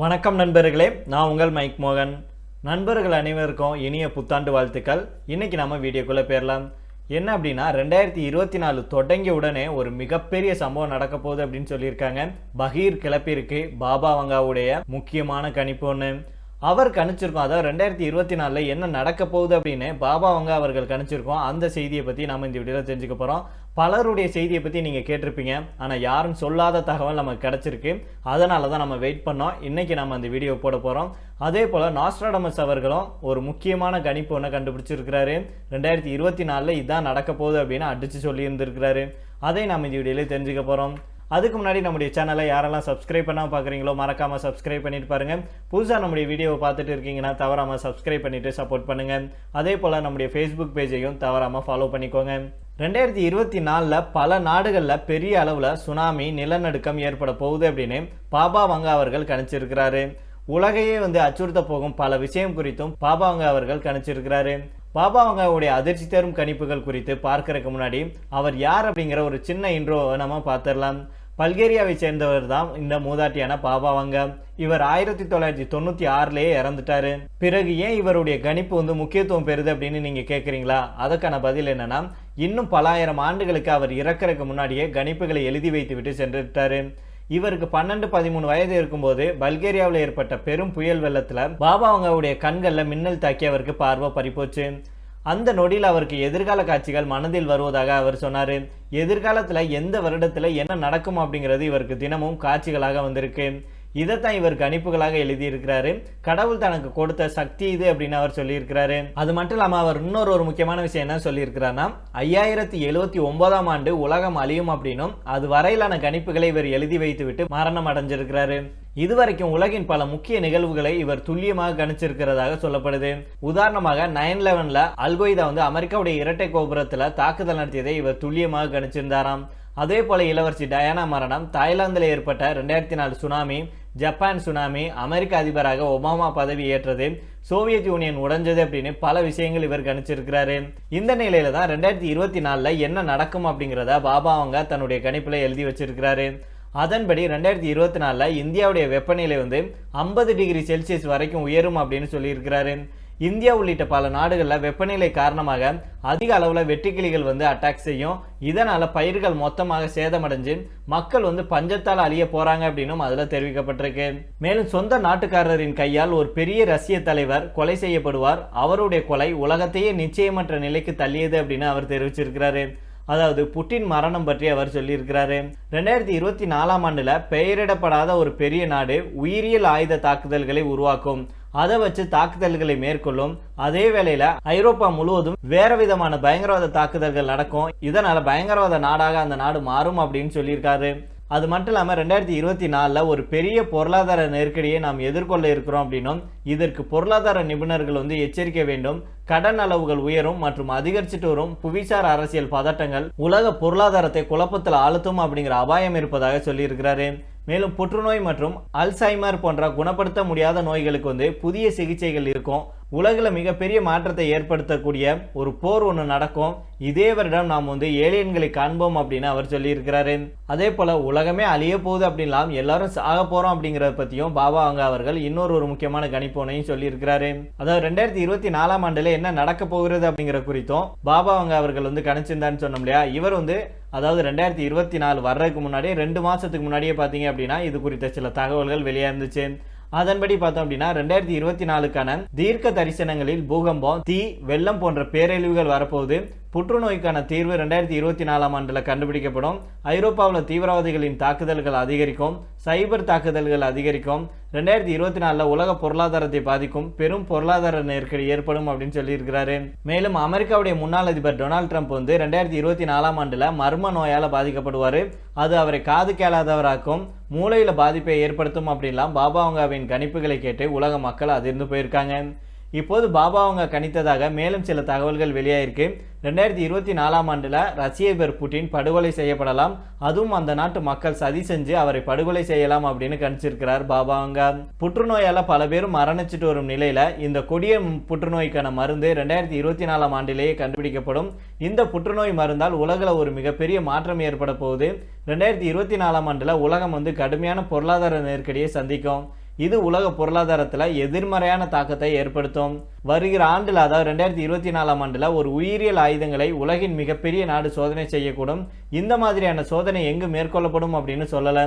வணக்கம் நண்பர்களே, நான் உங்கள் மைக் மோகன். நண்பர்கள் அனைவருக்கும் இனிய புத்தாண்டு வாழ்த்துக்கள். இன்னைக்கு நம்ம வீடியோக்குள்ளே போயிடலாம். என்ன அப்படின்னா 2024 தொடங்கிய உடனே ஒரு மிகப்பெரிய சம்பவம் நடக்க போகுது அப்படின்னு சொல்லியிருக்காங்க. பகீர் கிளப்பியிருக்கு பாபா வங்காவுடைய முக்கியமான கணிப்பு ஒன்று. அவர் கணிச்சிருக்கோம், அதாவது 2024 என்ன நடக்க போகுது அப்படின்னு பாபா வங்கா அவர்கள் கணிச்சிருக்கோம். அந்த செய்தியை பற்றி நம்ம இந்த வீடியோவில் தெரிஞ்சுக்க போகிறோம். பலருடைய செய்தியை பற்றி நீங்கள் கேட்டிருப்பீங்க, ஆனால் யாரும் சொல்லாத தகவல் நமக்கு கிடச்சிருக்கு. அதனால தான் நம்ம வெயிட் பண்ணோம். இன்றைக்கி நம்ம அந்த வீடியோ போட போகிறோம். அதே போல் நாஸ்ட்ராடமஸ் அவர்களும் ஒரு முக்கியமான கணிப்பு ஒன்று கண்டுபிடிச்சிருக்கிறாரு. 2024 இதுதான் நடக்க போகுது அப்படின்னு அடித்து சொல்லியிருந்திருக்கிறாரு. அதை நம்ம இந்த வீடியோவில் தெரிஞ்சுக்க போகிறோம். அதுக்கு முன்னாடி நம்முடைய சேனலை யாரெல்லாம் சப்ஸ்கிரைப் பண்ணாமல் பார்க்குறீங்களோ மறக்காமல் சப்ஸ்கிரைப் பண்ணிட்டு பாருங்கள். புதுசாக நம்முடைய வீடியோவை பார்த்துட்டு இருக்கீங்கன்னா தவறாமல் சப்ஸ்கிரைப் பண்ணிவிட்டு சப்போர்ட் பண்ணுங்கள். அதே போல் நம்முடைய ஃபேஸ்புக் பேஜையும் தவறாமல் ஃபாலோ பண்ணிக்கோங்க. 2024 பல நாடுகளில் பெரிய அளவில் சுனாமி நிலநடுக்கம் ஏற்பட போகுது அப்படின்னு பாபா வங்கா அவர்கள் கணிச்சிருக்கிறாரு. உலகையே அச்சுறுத்த போகும் பல விஷயம் குறித்தும் பாபா வங்கா அவர்கள் கணிச்சிருக்கிறாரு. பாபா வங்காவுடைய அதிர்ச்சி தரும் கணிப்புகள் குறித்து பார்க்கறதுக்கு முன்னாடி அவர் யார் அப்படிங்கிற ஒரு சின்ன இன்ட்ரோ நம்ம பார்த்துடலாம். பல்கேரியாவை சேர்ந்தவர் தான் இந்த மூதாட்டியான பாபா வங்கா. இவர் 1996 இறந்துட்டாரு. பிறகு ஏன் இவருடைய கணிப்பு முக்கியத்துவம் பெறுது அப்படின்னு நீங்க கேட்குறீங்களா? அதுக்கான பதில் என்னன்னா, இன்னும் பல ஆயிரம் ஆண்டுகளுக்கு அவர் இறக்கறதுக்கு முன்னாடியே கணிப்புகளை எழுதி வைத்து விட்டு சென்றுட்டாரு. இவருக்கு 12-13 வயது இருக்கும்போது பல்கேரியாவில் ஏற்பட்ட பெரும் புயல் வெள்ளத்தில் பாபா வங்காவுடைய கண்களில் மின்னல் தாக்கி அவருக்கு பார்வை பறிப்போச்சு. அந்த நொடியில் அவருக்கு எதிர்கால காட்சிகள் மனதில் வருவதாக அவர் சொன்னார். எதிர்காலத்தில் எந்த வருடத்தில் என்ன நடக்கும் அப்படிங்கிறது இவருக்கு தினமும் காட்சிகளாக வந்திருக்கு. இதைத்தான் இவர் கணிப்புகளாக எழுதியிருக்கிறாரு. கடவுள் தனக்கு கொடுத்த சக்தி இது அப்படின்னு அவர் சொல்லியிருக்கிறாரு. அது மட்டும் இல்லாமல் அவர் இன்னொரு முக்கியமான விஷயம் என்ன சொல்லியிருக்கிறாருன்னா, 5079 ஆண்டு உலகம் அழியும் அப்படின்னும் அது வரையிலான கணிப்புகளை இவர் எழுதி வைத்து விட்டு மரணம் அடைஞ்சிருக்கிறாரு. இதுவரைக்கும் உலகின் பல முக்கிய நிகழ்வுகளை இவர் துல்லியமாக கணிச்சிருக்கிறதாக சொல்லப்படுது. உதாரணமாக 9/11 அல்கொய்தா அமெரிக்காவுடைய இரட்டை கோபுரத்தில் தாக்குதல் நடத்தியதை இவர் துல்லியமாக கணிச்சிருந்தாராம். அதே போல இளவரசி டயானா மரணம், தாய்லாந்தில் ஏற்பட்ட 2004 சுனாமி, ஜப்பான் சுனாமி, அமெரிக்க அதிபராக ஒபாமா பதவி ஏற்றது, சோவியத் யூனியன் உடைஞ்சது அப்படின்னு பல விஷயங்கள் இவர் கணிச்சிருக்கிறாரு. இந்த நிலையில தான் 2024 என்ன நடக்கும் அப்படிங்கிறத பாபா வங்கா தன்னுடைய கணிப்புல எழுதி வச்சிருக்கிறாரு. அதன்படி 2024 இந்தியாவுடைய வெப்பநிலை 50 டிகிரி செல்சியஸ் வரைக்கும் உயரும் அப்படின்னு சொல்லியிருக்கிறாரு. இந்தியா உள்ளிட்ட பல நாடுகளில் வெப்பநிலை காரணமாக அதிக அளவில் வெட்டுக்கிளிகள் அட்டாக் செய்யும். இதனால் பயிர்கள் மொத்தமாக சேதமடைஞ்சு மக்கள் பஞ்சத்தால் அழிய போறாங்க அப்படின்னும் அதில் தெரிவிக்கப்பட்டிருக்கு. மேலும் சொந்த நாட்டுக்காரரின் கையால் ஒரு பெரிய ரஷ்ய தலைவர் கொலை செய்யப்படுவார். அவருடைய கொலை உலகத்தையே நிச்சயமற்ற நிலைக்கு தள்ளியது அப்படின்னு அவர் தெரிவிச்சிருக்கிறாரு. அதாவது புட்டின் மரணம் பற்றி அவர் சொல்லியிருக்கிறாரு. 2024 ஆண்டுல பெயரிடப்படாத ஒரு பெரிய நாடு உயிரியல் ஆயுத தாக்குதல்களை உருவாக்கும். அதை வச்சு தாக்குதல்களை மேற்கொள்ளும். அதே வேளையில ஐரோப்பா முழுவதும் வேற விதமான பயங்கரவாத தாக்குதல்கள் நடக்கும். இதனால பயங்கரவாத நாடாக அந்த நாடு மாறும் அப்படின்னு சொல்லியிருக்காரு. அது மட்டும் இல்லாமல் 2024 ஒரு பெரிய பொருளாதார நெருக்கடியை நாம் எதிர்கொள்ள இருக்கிறோம் அப்படின்னும் இதற்கு பொருளாதார நிபுணர்கள் எச்சரிக்கை வேண்டும். கடன் அளவுகள் உயரும் மற்றும் அதிகரிச்சுட்டு வரும் புவிசார் அரசியல் பதட்டங்கள் உலக பொருளாதாரத்தை குழப்பத்தில் ஆழ்த்தும் அப்படிங்கிற அபாயம் இருப்பதாக சொல்லியிருக்கிறாரு. மேலும் புற்றுநோய் மற்றும் அல்சைமர் போன்ற குணப்படுத்த முடியாத நோய்களுக்கு புதிய சிகிச்சைகள் இருக்கும். உலகில் மிகப்பெரிய மாற்றத்தை ஏற்படுத்தக்கூடிய ஒரு போர் ஒன்று நடக்கும். இதே வருடம் நாம் ஏலியன்களை காண்போம் அப்படின்னு அவர் சொல்லியிருக்கிறாரு. அதே போல உலகமே அழிய போகுது அப்படின்லாம் எல்லாரும் சாக போறோம் அப்படிங்கிறத பற்றியும் பாபா வங்கா அவர்கள் இன்னொரு முக்கியமான கணிப்போனையும் சொல்லியிருக்கிறாரு. அதாவது 2024 ஆண்டுல என்ன நடக்க போகிறது அப்படிங்கிற குறித்தும் பாபா வங்கா அவர்கள் கணிச்சிருந்தான்னு சொன்னோம் இல்லையா. இவர் அதாவது 2024 வர்றதுக்கு முன்னாடியே 2 மாசத்துக்கு முன்னாடியே பார்த்தீங்க அப்படின்னா இது குறித்த சில தகவல்கள் வெளியா இருந்துச்சு. அதன்படி பார்த்தோம் அப்படின்னா 2024 தீர்க்க தரிசனங்களில் பூகம்பம், தீ, வெள்ளம் போன்ற பேரழிவுகள் வரப்போகுது. புற்றுநோய்க்கான தீர்வு 2024 ஆண்டுல கண்டுபிடிக்கப்படும். ஐரோப்பாவில் தீவிரவாதிகளின் தாக்குதல்கள் அதிகரிக்கும். சைபர் தாக்குதல்கள் அதிகரிக்கும். 2024 உலக பொருளாதாரத்தை பாதிக்கும். பெரும் பொருளாதார நெருக்கடி ஏற்படும் அப்படின்னு சொல்லியிருக்கிறாரு. மேலும் அமெரிக்காவுடைய முன்னாள் அதிபர் டொனால்ட் ட்ரம்ப் 2024 ஆண்டுல மர்ம நோயால பாதிக்கப்படுவார். அது அவரை காது கேளாதவராக்கும், மூளையில பாதிப்பை ஏற்படுத்தும் அப்படின்லாம் பாபா வங்காவின் கணிப்புகளை கேட்டு உலக மக்கள் அதிர்ந்து போயிருக்காங்க. இப்போது பாபா வங்கா கணித்ததாக மேலும் சில தகவல்கள் வெளியாயிருக்கு. 2024 ஆண்டுல ரஷ்ய அதிபர் புட்டின் படுகொலை செய்யப்படலாம். அதுவும் அந்த நாட்டு மக்கள் சதி செஞ்சு அவரை படுகொலை செய்யலாம் அப்படின்னு கணிச்சிருக்கிறார் பாபா வங்கா. புற்றுநோயால பல பேரும் மரணிச்சுட்டு வரும் நிலையில இந்த கொடிய புற்றுநோய்க்கான மருந்து 2024 ஆண்டிலேயே கண்டுபிடிக்கப்படும். இந்த புற்றுநோய் மருந்தால் உலகில் ஒரு மிகப்பெரிய மாற்றம் ஏற்பட போகுது. 2024 ஆண்டுல உலகம் கடுமையான பொருளாதார நெருக்கடியை சந்திக்கும். இது உலக பொருளாதாரத்தில் எதிர்மறையான தாக்கத்தை ஏற்படுத்தும். வருகிற ஆண்டில், அதாவது 2024ஆம் ஆண்டில் ஒரு உயிரியல் ஆயுதங்களை உலகின் மிகப்பெரிய நாடு சோதனை செய்யக்கூடும். இந்த மாதிரியான சோதனை எங்கு மேற்கொள்ளப்படும் அப்படின்னு சொல்லல.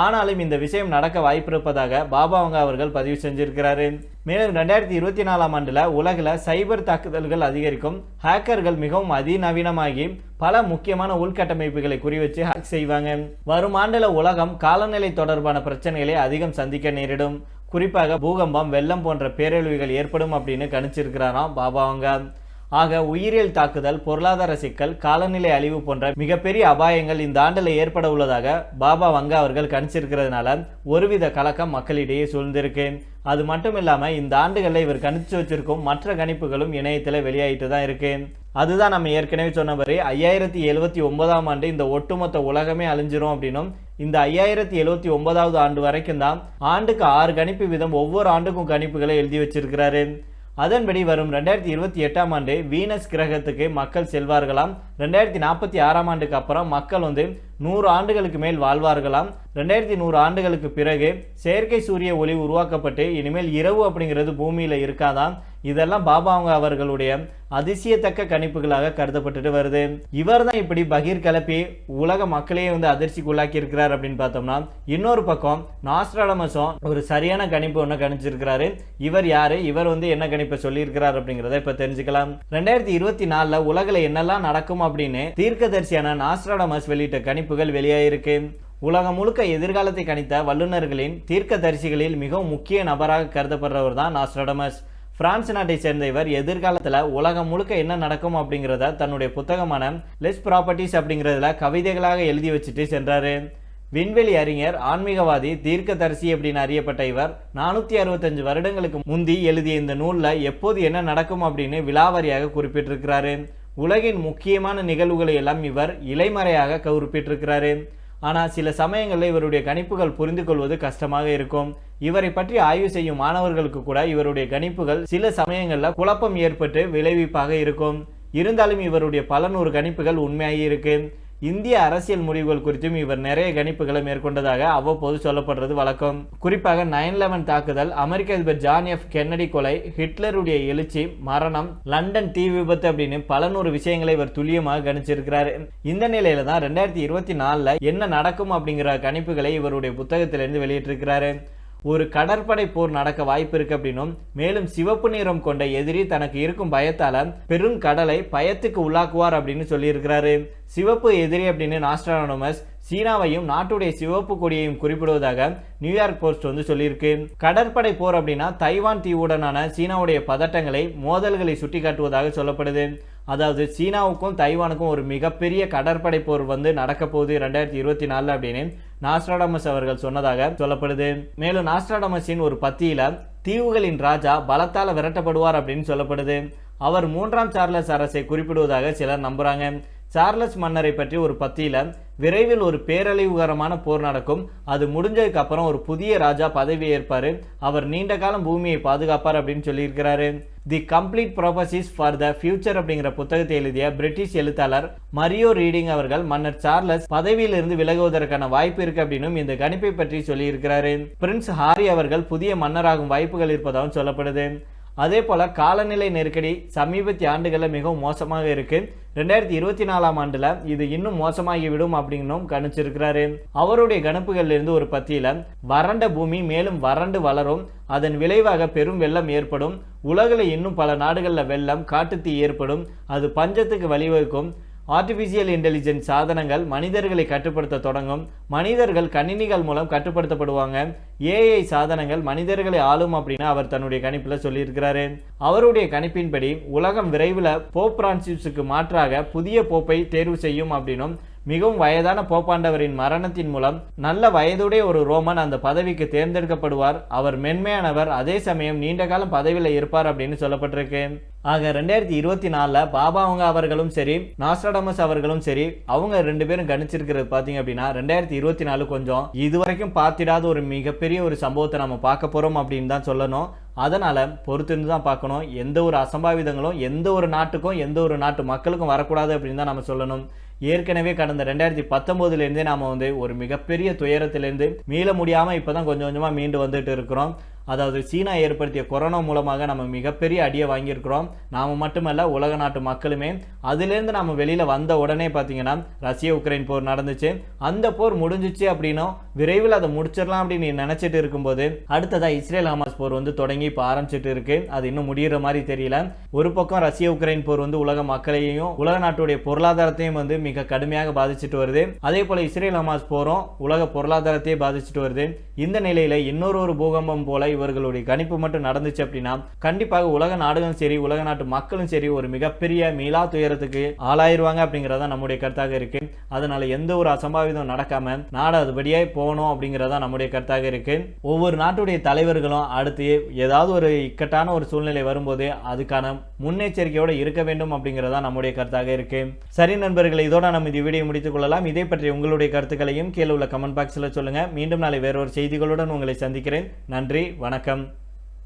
ஆனாலும் இந்த விஷயம் நடக்க வாய்ப்பு இருப்பதாக பாபா வங்கா அவர்கள் பதிவு செஞ்சிருக்கிறாரு. மேலும் 2024ஆம் ஆண்டில் உலகில் சைபர் தாக்குதல்கள் அதிகரிக்கும். ஹேக்கர்கள் மிகவும் அதிநவீனமாகி பல முக்கியமான உள்கட்டமைப்புகளை குறிவச்சு ஹேக் செய்வாங்க. வரும் ஆண்டில் உலகம் காலநிலை தொடர்பான பிரச்சனைகளை அதிகம் சந்திக்க நேரிடும். குறிப்பாக பூகம்பம், வெள்ளம் போன்ற பேரழிவுகள் ஏற்படும் அப்படின்னு கணிச்சிருக்கிறாராம் பாபா வங்கா. ஆக உயிரியல் தாக்குதல், பொருளாதார சிக்கல், காலநிலை அழிவு போன்ற மிகப்பெரிய அபாயங்கள் இந்த ஆண்டில் ஏற்பட உள்ளதாக பாபா வங்கா அவர்கள் கணிச்சிருக்கிறதுனால ஒருவித கலக்கம் மக்களிடையே சூழ்ந்திருக்கு. அது மட்டும் இல்லாமல் இந்த ஆண்டுகளில் இவர் கணிச்சு வச்சிருக்கும் மற்ற கணிப்புகளும் இணையத்தில் வெளியாகிட்டு தான் இருக்கு. அதுதான் நம்ம ஏற்கனவே சொன்னபடி 5079ஆம் ஆண்டு இந்த ஒட்டுமொத்த உலகமே அழிஞ்சிரும் அப்படின்னும், இந்த 5079வது ஆண்டு வரைக்கும் தான் ஆண்டுக்கு 6 கணிப்பு வீதம் ஒவ்வொரு ஆண்டுக்கும் கணிப்புகளை எழுதி வச்சிருக்கிறாரு. அதன்படி வரும் 2028ஆம் ஆண்டு வீனஸ் கிரகத்துக்கு மக்கள் செல்வார்களாம். 2046ஆம் ஆண்டுக்கு அப்புறம் மக்கள் 100 ஆண்டுகளுக்கு மேல் வாழ்வார்களாம். 2100 ஆண்டுகளுக்கு பிறகு செயற்கை சூரிய ஒளி உருவாக்கப்பட்டு இனிமேல் இரவு அப்படிங்கிறது பூமியில இருக்காதான். இதெல்லாம் பாபா வங்கா அவர்களுடைய அதிசயத்தக்க கணிப்புகளாக கருதப்பட்டு வருது. இவர் தான் இப்படி பகீர் கிளப்பி உலக மக்களையே அதிர்ச்சிக்கு உள்ளாக்கி இருக்கிறார் அப்படின்னு பார்த்தோம்னா, இன்னொரு பக்கம் நாஸ்ட்ராடமஸும் ஒரு சரியான கணிப்பு ஒன்று கணிச்சிருக்கிறாரு. இவர் யாரு, இவர் என்ன கணிப்பை சொல்லியிருக்கிறார் அப்படிங்கிறத இப்ப தெரிஞ்சுக்கலாம். 2024 உலகில் என்னெல்லாம் நடக்கும் அப்படின்னு தீர்க்கதரிசியான நாஸ்ட்ராடமஸ் வெளியிட்ட கணிப்புகள் வெளியாயிருக்கு. உலகம் முழுக்க எதிர்காலத்தை கணித்த வல்லுநர்களின் தீர்க்கதரிசிகளில் மிகவும் முக்கிய நபராக கருதப்படுறவர் தான் நாஸ்ட்ராடமஸ். பிரான்ஸ் நாட்டை சேர்ந்த இவர் எதிர்காலத்தில் உலகம் முழுக்க என்ன நடக்கும் அப்படிங்கிறத தன்னுடைய புத்தகமான லெஸ் ப்ராப்பர்ட்டிஸ் அப்படிங்கிறதுல கவிதைகளாக எழுதி வச்சுட்டு சென்றாரு. விண்வெளி அறிஞர், ஆன்மீகவாதி, தீர்க்கதரிசி அப்படின்னு அறியப்பட்ட இவர் 465 வருடங்களுக்கு முந்தி எழுதிய இந்த நூலில் எப்போது என்ன நடக்கும் அப்படின்னு விலாவரியாக குறிப்பிட்டிருக்கிறாரு. உலகின் முக்கியமான நிகழ்வுகளை எல்லாம் இவர் இலைமறையாக குறிப்பிட்டிருக்கிறாரு. ஆனால் சில சமயங்களில் இவருடைய கணிப்புகள் புரிந்து கொள்வது கஷ்டமாக இருக்கும். இவரை பற்றி ஆய்வு செய்யும் மாணவர்களுக்கு கூட இவருடைய கணிப்புகள் சில சமயங்களில் குழப்பம் ஏற்பட்டு விளைவிப்பாக இருக்கும். இருந்தாலும் இவருடைய பல 100 கணிப்புகள் உண்மையாகி இருக்கு. இந்திய அரசியல் முடிவுகள் குறித்தும் இவர் நிறைய கணிப்புகளை மேற்கொண்டதாக அவ்வப்போது சொல்லப்படுறது வழக்கம். குறிப்பாக 9/11 தாக்குதல், அமெரிக்க அதிபர் ஜான் எஃப் கென்னடி கொலை, ஹிட்லருடைய எழுச்சி, மரணம், லண்டன் தீ விபத்து அப்படின்னு பல 100 விஷயங்களை இவர் துல்லியமாக கணிச்சிருக்கிறார். இந்த நிலையில தான் 2024 என்ன நடக்கும் அப்படிங்கிற கணிப்புகளை இவருடைய புத்தகத்திலிருந்து வெளியிட்டிருக்கிறாரு. ஒரு கடற்படை போர் நடக்க வாய்ப்பு இருக்கு அப்படின்னும், மேலும் சிவப்பு நிறம் கொண்ட எதிரி தனக்கு இருக்கும் பயத்தால பெரும் கடலை பயத்துக்கு உள்ளாக்குவார் அப்படின்னு சொல்லியிருக்கிறாரு. சிவப்பு எதிரி அப்படின்னு நாஸ்ட்ராடமஸ் சீனாவையும் நாட்டுடைய சிவப்பு கொடியையும் குறிப்பிடுவதாக நியூயார்க் போஸ்ட் சொல்லியிருக்கு. கடற்படை போர் அப்படின்னா தைவான் தீவுடனான சீனாவுடைய பதட்டங்களை, மோதல்களை சுட்டி காட்டுவதாக சொல்லப்படுது. அதாவது சீனாவுக்கும் தைவானுக்கும் ஒரு மிகப்பெரிய கடற்படை போர் நடக்க போகுது 2024 அப்படின்னு நாஸ்ட்ராடமஸ் அவர்கள் சொன்னதாக சொல்லப்படுது. மேலும் நாஸ்ட்ராடமஸின் ஒரு பத்தியில தீவுகளின் ராஜா பலத்தால் விரட்டப்படுவார் அப்படின்னு சொல்லப்படுது. அவர் 3ஆம் சார்லஸ் அரசை குறிப்பிடுவதாக சிலர் நம்புறாங்க. சார்லஸ் மன்னரை பற்றி ஒரு பத்தியில விரைவில் ஒரு பேரழிவுகரமான போர் நடக்கும், அது முடிஞ்சதுக்கு அப்புறம் ஒரு புதிய ராஜா பதவி ஏற்பாரு, அவர் நீண்ட காலம் பூமியை பாதுகாப்பார் அப்படின்னு சொல்லியிருக்கிறாரு. The complete prophecies for the future அப்படிங்கிற புத்தகத்தை எழுதிய பிரிட்டிஷ் எழுத்தாளர் மரியோ ரீடிங் அவர்கள் மன்னர் சார்லஸ் பதவியிலிருந்து விலகுவதற்கான வாய்ப்பு இருக்கு அப்படின்னு இந்த கணிப்பை பற்றி சொல்லியிருக்கிறாரு. பிரின்ஸ் ஹாரி அவர்கள் புதிய மன்னராகும் வாய்ப்புகள் இருப்பதாகவும் சொல்லப்படுது. அதே போல காலநிலை நெருக்கடி சமீபத்திய ஆண்டுகளில் மிகவும் மோசமாக இருக்கு. 2024ஆம் ஆண்டுல இது இன்னும் மோசமாகிவிடும் அப்படின்னும் கணிச்சிருக்கிறாரு. அவருடைய கணிப்புகள்ல இருந்து ஒரு பத்தியில வறண்ட பூமி மேலும் வறண்டு வளரும், அதன் விளைவாக பெரும் வெள்ளம் ஏற்படும், உலகில் இன்னும் பல நாடுகளில் வெள்ளம், காட்டுத்தீ ஏற்படும், அது பஞ்சத்துக்கு வழிவகுக்கும், ஆர்டிஃபிஷியல் இன்டெலிஜென்ஸ் சாதனங்கள் மனிதர்களை கட்டுப்படுத்த தொடங்கும், மனிதர்கள் கணினிகள் மூலம் கட்டுப்படுத்தப்படுவாங்க, ஏஐ சாதனங்கள் மனிதர்களை ஆளும் அப்படின்னு அவர் தன்னுடைய கணிப்பில் சொல்லியிருக்கிறாரு. அவருடைய கணிப்பின்படி உலகம் விரைவில் போப் பிரான்சிஸுக்கு மாற்றாக புதிய போப்பை தேர்வு செய்யும் அப்படின்னும், மிகவும் வயதான போப்பாண்டவரின் மரணத்தின் மூலம் நல்ல வயதுடைய ஒரு ரோமன் அந்த பதவிக்கு தேர்ந்தெடுக்கப்படுவார், அவர் மென்மையானவர், அதே சமயம் நீண்ட காலம் பதவியில் இருப்பார் அப்படின்னு சொல்லப்பட்டிருக்கு. ஆக 2024 பாபா வங்கா அவர்களும் சரி, நாஸ்ட்ராடமஸ் அவர்களும் சரி, அவங்க 2 பேரும் கணிச்சிருக்கிறது பார்த்தீங்க அப்படின்னா 2024 கொஞ்சம் இதுவரைக்கும் பார்த்திடாத ஒரு மிகப்பெரிய ஒரு சம்பவத்தை நம்ம பார்க்க போறோம் அப்படின்னு தான் சொல்லணும். அதனால பொறுத்திருந்து தான் பார்க்கணும். எந்த ஒரு அசம்பாவிதங்களும் எந்த ஒரு நாட்டுக்கும் எந்த ஒரு நாட்டு மக்களுக்கும் வரக்கூடாது அப்படின்னு தான் நம்ம சொல்லணும். ஏற்கனவே கடந்த 2019 நாம் ஒரு மிகப்பெரிய துயரத்திலிருந்து மீள முடியாம இப்பதான் கொஞ்சம் கொஞ்சமா மீண்டு வந்துட்டு இருக்கிறோம். அதாவது சீனா ஏற்படுத்திய கொரோனா மூலமாக நம்ம மிகப்பெரிய அடியை வாங்கியிருக்கிறோம். நாம மட்டுமல்ல, உலக நாட்டு மக்களுமே. அதிலிருந்து நம்ம வெளியில வந்த உடனே பார்த்தீங்கன்னா ரஷ்ய உக்ரைன் போர் நடந்துச்சு. அந்த போர் முடிஞ்சிச்சு அப்படின்னும் விரைவில் அதை முடிச்சிடலாம் அப்படின்னு நினைச்சிட்டு இருக்கும்போது அடுத்ததா இஸ்ரேல் ஹமாஸ் போர் தொடங்கி இப்போ ஆரம்பிச்சிட்டு இருக்கு. அது இன்னும் முடிகிற மாதிரி தெரியல. ஒரு பக்கம் ரஷ்ய உக்ரைன் போர் உலக மக்களையும் உலக நாட்டுடைய பொருளாதாரத்தையும் மிக கடுமையாக பாதிச்சுட்டு வருது. அதே போல இஸ்ரேல் ஹமாஸ் போரும் உலக பொருளாதாரத்தையே பாதிச்சுட்டு வருது. இந்த நிலையில இன்னொரு பூகம்பம் போல இவர்களுடைய கணிப்பு மட்டும் நடந்துச்சு அப்படின்னா கண்டிப்பாக உலக நாடுகளும் சரி, உலக நாட்டு மக்களும் சரி ஒரு மிகப்பெரிய மீளா துயரத்துக்கு ஆளாயிருவாங்க அப்படிங்கறத நம்முடைய கருத்தாக இருக்கு. அதனால எந்த ஒரு அசம்பாவிதம் நடக்காம நாடு அதுபடியே போகணும் அப்படிங்கறத நம்முடைய கருத்தாக இருக்கு. ஒவ்வொரு நாட்டுடைய தலைவர்களும் அடுத்து ஏதாவது ஒரு இக்கட்டான ஒரு சூழ்நிலை வரும்போது அதுக்கான முன்னெச்சரிக்கையோட இருக்க வேண்டும் அப்படிங்கறத நம்முடைய கருத்தாக இருக்கு. சரி நண்பர்களே, இதோட நம்ம இந்த வீடியோ முடித்துக் கொள்ளலாம். இதை பற்றி உங்களுடைய கருத்துக்களையும் கீழே உள்ள கமெண்ட் பாக்ஸ்ல சொல்லுங்க. மீண்டும் நாளை வேறொரு செய்திகளுடன் உங்களை சந்திக்கிறேன். நன்றி, வணக்கம்.